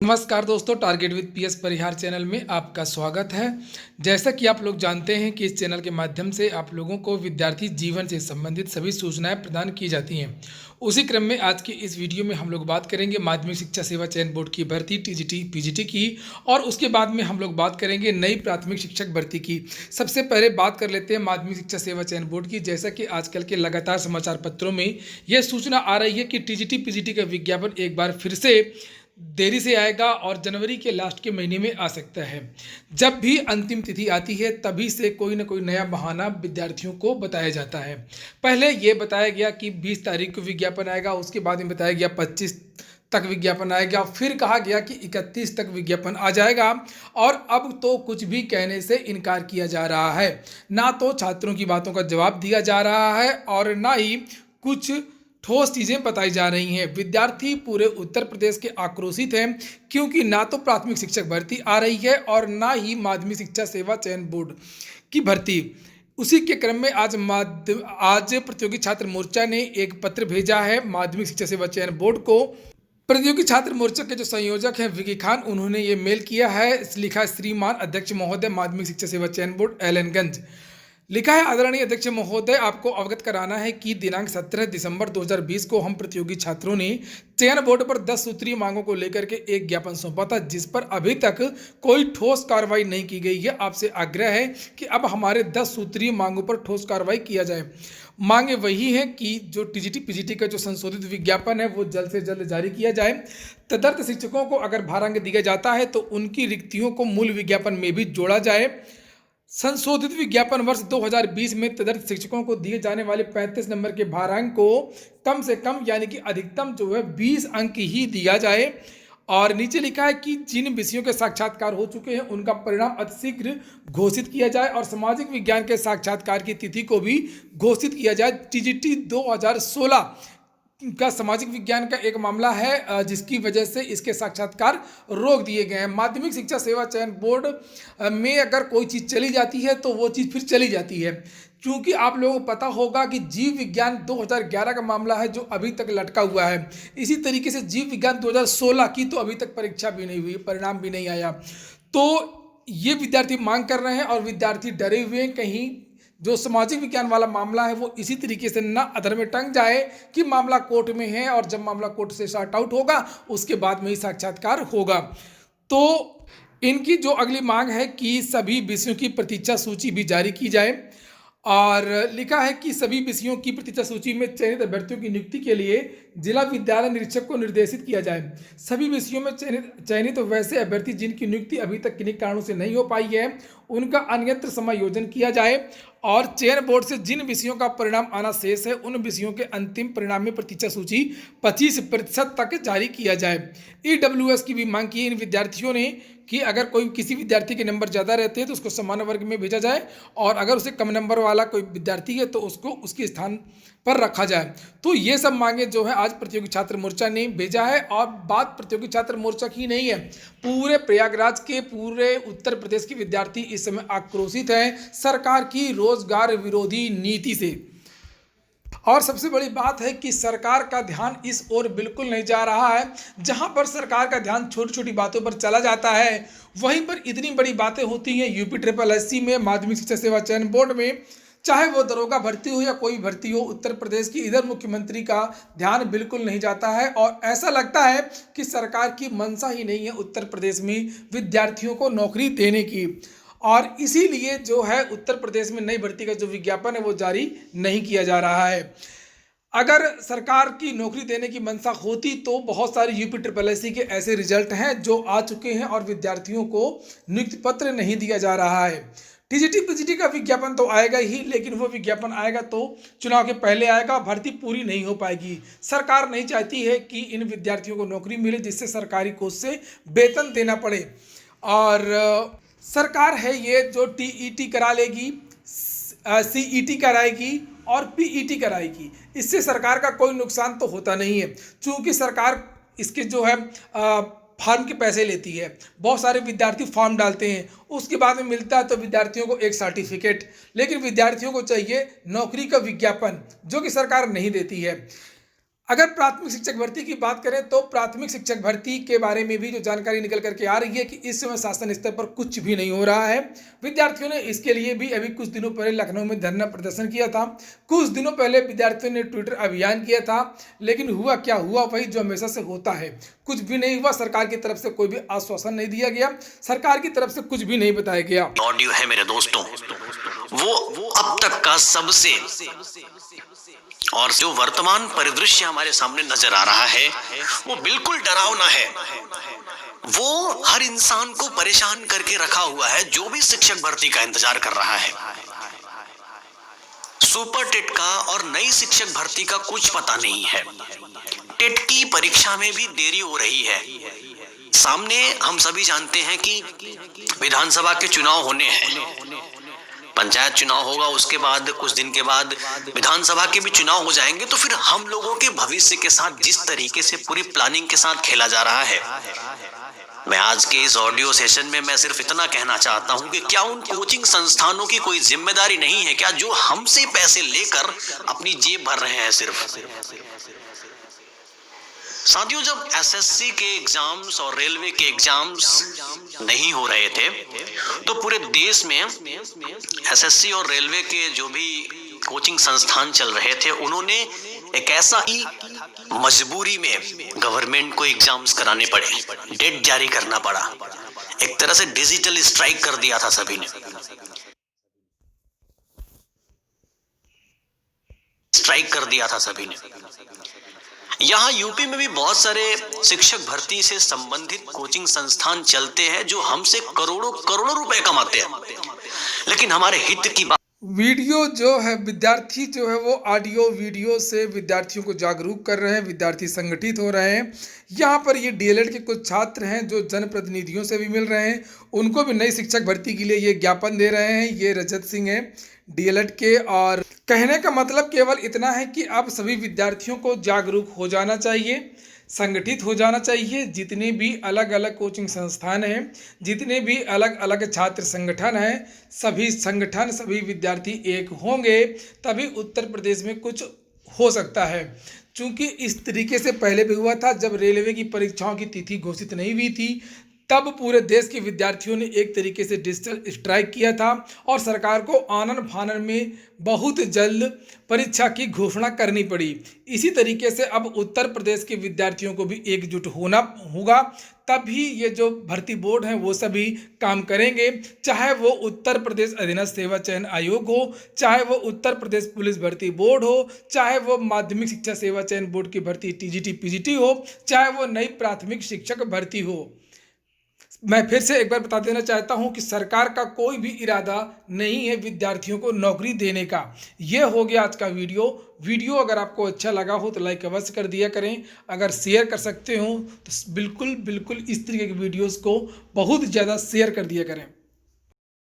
नमस्कार दोस्तों, target with PS Parihar channel में आपका स्वागत है। जैसा कि आप लोग जानते हैं कि इस चैनल के माध्यम से आप लोगों को विद्यार्थी जीवन से संबंधित सभी सूचनाएं प्रदान की जाती हैं। उसी क्रम में आज की इस वीडियो में हम लोग बात करेंगे माध्यमिक शिक्षा सेवा चयन बोर्ड की भर्ती टीजीटी पीजीटी की, और उसके बाद में हम लोग बात करेंगे नई प्राथमिक शिक्षक भर्ती की। सबसे पहले बात कर लेते हैं माध्यमिक शिक्षा सेवा चयन बोर्ड की। जैसा कि आजकल के लगातार समाचार पत्रों में यह सूचना आ रही है कि टीजीटी पीजीटी का विज्ञापन एक बार फिर से देरी से आएगा और जनवरी के लास्ट के महीने में आ सकता है। जब भी अंतिम तिथि आती है तभी से कोई ना कोई नया बहाना विद्यार्थियों को बताया जाता है। पहले ये बताया गया कि 20 तारीख को विज्ञापन आएगा, उसके बाद में बताया गया 25 तक विज्ञापन आएगा, फिर कहा गया कि 31 तक विज्ञापन आ जाएगा। और अब तो कुछ भी कहने से इनकार किया जा रहा है। ना तो छात्रों की बातों का जवाब दिया जा रहा है और ना ही कुछ ठोस चीज़ें बताई जा रही हैं। विद्यार्थी पूरे उत्तर प्रदेश के आक्रोशित हैं, क्योंकि ना तो प्राथमिक शिक्षक भर्ती आ रही है और ना ही माध्यमिक शिक्षा सेवा चयन बोर्ड की भर्ती। उसी के क्रम में आज प्रतियोगी छात्र मोर्चा ने एक पत्र भेजा है माध्यमिक शिक्षा सेवा चयन बोर्ड को। प्रतियोगी छात्र मोर्चा के जो संयोजक हैं विकी खान, उन्होंने ये मेल किया है। लिखा है, श्रीमान अध्यक्ष महोदय, माध्यमिक शिक्षा सेवा चयन बोर्ड एलएनगंज। लिखा है, आदरणीय अध्यक्ष महोदय, आपको अवगत कराना है कि दिनांक 17 दिसंबर 2020 को हम प्रतियोगी छात्रों ने चयन बोर्ड पर 10 सूत्रीय मांगों को लेकर के एक ज्ञापन सौंपा था, जिस पर अभी तक कोई ठोस कार्रवाई नहीं की गई है। आपसे आग्रह है कि अब हमारे 10 सूत्रीय मांगों पर ठोस कार्रवाई किया जाए। मांगे वही हैं कि जो टीजीटी पीजीटी का जो संशोधित विज्ञापन है वो जल्द से जल्द जारी किया जाए। तदर्थ शिक्षकों को अगर भारांक दिया जाता है तो उनकी रिक्तियों को मूल विज्ञापन में भी जोड़ा जाए। संशोधित विज्ञापन वर्ष 2020 में तदर्थ शिक्षकों को दिए जाने वाले 35 नंबर के भारांक को कम से कम यानी कि अधिकतम जो है 20 अंक ही दिया जाए। और नीचे लिखा है कि जिन विषयों के साक्षात्कार हो चुके हैं उनका परिणाम अतिशीघ्र घोषित किया जाए और सामाजिक विज्ञान के साक्षात्कार की तिथि को भी घोषित किया जाए। टीजीटी 2016 का सामाजिक विज्ञान का एक मामला है जिसकी वजह से इसके साक्षात्कार रोक दिए गए हैं। माध्यमिक शिक्षा सेवा चयन बोर्ड में अगर कोई चीज़ चली जाती है तो वो चीज़ फिर चली जाती है, क्योंकि आप लोगों को पता होगा कि जीव विज्ञान 2011 का मामला है जो अभी तक लटका हुआ है। इसी तरीके से जीव विज्ञान 2016 की तो अभी तक परीक्षा भी नहीं हुई, परिणाम भी नहीं आया। तो ये विद्यार्थी मांग कर रहे हैं और विद्यार्थी डरे हुए हैं कहीं जो सामाजिक विज्ञान वाला मामला है वो इसी तरीके से ना अधर में टंग जाए कि मामला कोर्ट में है और जब मामला कोर्ट से सॉर्ट आउट होगा उसके बाद में ही साक्षात्कार होगा। तो इनकी जो अगली मांग है कि सभी विषयों की प्रतीक्षा सूची भी जारी की जाए। और लिखा है कि सभी विषयों की प्रतीक्षा सूची में चयनित अभ्यर्थियों की नियुक्ति के लिए जिला विद्यालय निरीक्षक को निर्देशित किया जाए। सभी विषयों में चयनित वैसे अभ्यर्थी जिनकी नियुक्ति अभी तक किन्हीं कारणों से नहीं हो पाई है उनका अन्यत्र समायोजन किया जाए। और चयन बोर्ड से जिन विषयों का परिणाम आना शेष है उन विषयों के अंतिम परिणाम में प्रतीक्षा सूची 25% तक जारी किया जाए। ईडब्ल्यूएस की भी मांग की इन विद्यार्थियों ने कि अगर कोई किसी विद्यार्थी के नंबर ज़्यादा रहते हैं तो उसको सामान्य वर्ग में भेजा जाए और अगर उसे कम नंबर वाला कोई विद्यार्थी है तो उसको उसके स्थान पर रखा जाए। तो ये सब मांगे जो है आज प्रतियोगी छात्र मोर्चा ने भेजा है। और बात प्रतियोगी छात्र मोर्चा की नहीं है, पूरे प्रयागराज के पूरे उत्तर प्रदेश के विद्यार्थी इस समय आक्रोशित हैं सरकार की रोजगार विरोधी नीति से। और सबसे बड़ी बात है कि सरकार का ध्यान इस ओर बिल्कुल नहीं जा रहा है। जहां पर सरकार का ध्यान छोटी छोटी बातों पर चला जाता है वहीं पर इतनी बड़ी बातें होती हैं। यूपी SSSC में, माध्यमिक शिक्षा सेवा चयन बोर्ड में, चाहे वो दरोगा भर्ती हो या कोई भर्ती हो, उत्तर प्रदेश की इधर मुख्यमंत्री का ध्यान बिल्कुल नहीं जाता है। और ऐसा लगता है कि सरकार की मंशा ही नहीं है उत्तर प्रदेश में विद्यार्थियों को नौकरी देने की। और इसीलिए जो है उत्तर प्रदेश में नई भर्ती का जो विज्ञापन है वो जारी नहीं किया जा रहा है। अगर सरकार की नौकरी देने की मंशा होती तो बहुत सारे यूपी SSSC के ऐसे रिजल्ट हैं जो आ चुके हैं और विद्यार्थियों को नियुक्ति पत्र नहीं दिया जा रहा है। टीजीटी पीजीटी का विज्ञापन तो आएगा ही, लेकिन वो विज्ञापन आएगा तो चुनाव के पहले आएगा, भर्ती पूरी नहीं हो पाएगी। सरकार नहीं चाहती है कि इन विद्यार्थियों को नौकरी मिले जिससे सरकारी कोष से वेतन देना पड़े। और सरकार है ये जो टीईटी करा लेगी, सीईटी कराएगी और पीईटी कराएगी, इससे सरकार का कोई नुकसान तो होता नहीं है, क्योंकि सरकार इसके जो है फॉर्म के पैसे लेती है। बहुत सारे विद्यार्थी फॉर्म डालते हैं, उसके बाद में मिलता है तो विद्यार्थियों को एक सर्टिफिकेट, लेकिन विद्यार्थियों को चाहिए नौकरी का विज्ञापन जो कि सरकार नहीं देती है। अगर प्राथमिक शिक्षक भर्ती की बात करें तो प्राथमिक शिक्षक भर्ती के बारे में भी जो जानकारी निकल करके आ रही है कि इस समय शासन स्तर पर कुछ भी नहीं हो रहा है। विद्यार्थियों ने इसके लिए भी अभी कुछ दिनों पहले लखनऊ में धरना प्रदर्शन किया था। कुछ दिनों पहले विद्यार्थियों ने ट्विटर अभियान किया था, लेकिन हुआ क्या, हुआ वही जो हमेशा से होता है, कुछ भी नहीं हुआ। सरकार की तरफ से कोई भी आश्वासन नहीं दिया गया, सरकार की तरफ से कुछ भी नहीं बताया गया। ऑडियो है मेरे दोस्तों, वो अब तक का सबसे और जो वर्तमान परिदृश्य हमारे सामने नजर आ रहा है वो बिल्कुल डरावना है। वो हर इंसान को परेशान करके रखा हुआ है जो भी शिक्षक भर्ती का इंतजार कर रहा है। सुपर टेट का और नई शिक्षक भर्ती का कुछ पता नहीं है। टेट की परीक्षा में भी देरी हो रही है। सामने हम सभी जानते हैं कि विधानसभा के चुनाव होने हैं, पंचायत चुनाव होगा, उसके बाद कुछ दिन के बाद विधानसभा के भी चुनाव हो जाएंगे। तो फिर हम लोगों के भविष्य के साथ जिस तरीके से पूरी प्लानिंग के साथ खेला जा रहा है, मैं आज के इस ऑडियो सेशन में मैं सिर्फ इतना कहना चाहता हूं कि क्या उन कोचिंग संस्थानों की कोई जिम्मेदारी नहीं है क्या, जो हमसे पैसे लेकर अपनी जेब भर रहे हैं सिर्फ। साथियों, जब एसएससी के एग्जाम्स और रेलवे के एग्जाम्स नहीं हो रहे थे तो पूरे देश में एसएससी और रेलवे के जो भी कोचिंग संस्थान चल रहे थे, उन्होंने एक ऐसा ही मजबूरी में गवर्नमेंट को एग्जाम्स कराने पड़े, डेट जारी करना पड़ा, एक तरह से डिजिटल स्ट्राइक कर दिया था सभी ने। स्ट्राइक कर दिया था सभी ने। यहाँ यूपी में भी बहुत सारे शिक्षक भर्ती से संबंधित कोचिंग संस्थान चलते हैं जो हमसे करोड़ों करोड़ों रुपए कमाते हैं, लेकिन हमारे हित की बात। वीडियो जो है, विद्यार्थी जो है वो ऑडियो वीडियो से विद्यार्थियों को जागरूक कर रहे हैं, विद्यार्थी संगठित हो रहे हैं। यहाँ पर ये डीएलएड के कुछ छात्र हैं जो जनप्रतिनिधियों से भी मिल रहे हैं, उनको भी नई शिक्षक भर्ती के लिए ये ज्ञापन दे रहे हैं। ये रजत सिंह है डीएलएड के, और कहने का मतलब केवल इतना है कि अब सभी विद्यार्थियों को जागरूक हो जाना चाहिए, संगठित हो जाना चाहिए। जितने भी अलग अलग कोचिंग संस्थान हैं, जितने भी अलग अलग छात्र संगठन हैं, सभी संगठन, सभी विद्यार्थी एक होंगे तभी उत्तर प्रदेश में कुछ हो सकता है। क्योंकि इस तरीके से पहले भी हुआ था, जब रेलवे की परीक्षाओं की तिथि घोषित नहीं हुई थी तब पूरे देश के विद्यार्थियों ने एक तरीके से डिजिटल स्ट्राइक किया था और सरकार को आनन फानन में बहुत जल्द परीक्षा की घोषणा करनी पड़ी। इसी तरीके से अब उत्तर प्रदेश के विद्यार्थियों को भी एकजुट होना होगा, तभी ये जो भर्ती बोर्ड हैं वो सभी काम करेंगे। चाहे वो उत्तर प्रदेश अधीनस्थ सेवा चयन आयोग हो, चाहे वो उत्तर प्रदेश पुलिस भर्ती बोर्ड हो, चाहे वो माध्यमिक शिक्षा सेवा चयन बोर्ड की भर्ती टीजीटी पीजीटी हो, चाहे वो नई प्राथमिक शिक्षक भर्ती हो। मैं फिर से एक बार बता देना चाहता हूं कि सरकार का कोई भी इरादा नहीं है विद्यार्थियों को नौकरी देने का। यह हो गया आज का वीडियो अगर आपको अच्छा लगा हो तो लाइक अवश्य कर दिया करें। अगर शेयर कर सकते हो तो बिल्कुल इस तरीके के वीडियोस को बहुत ज़्यादा शेयर कर दिया करें।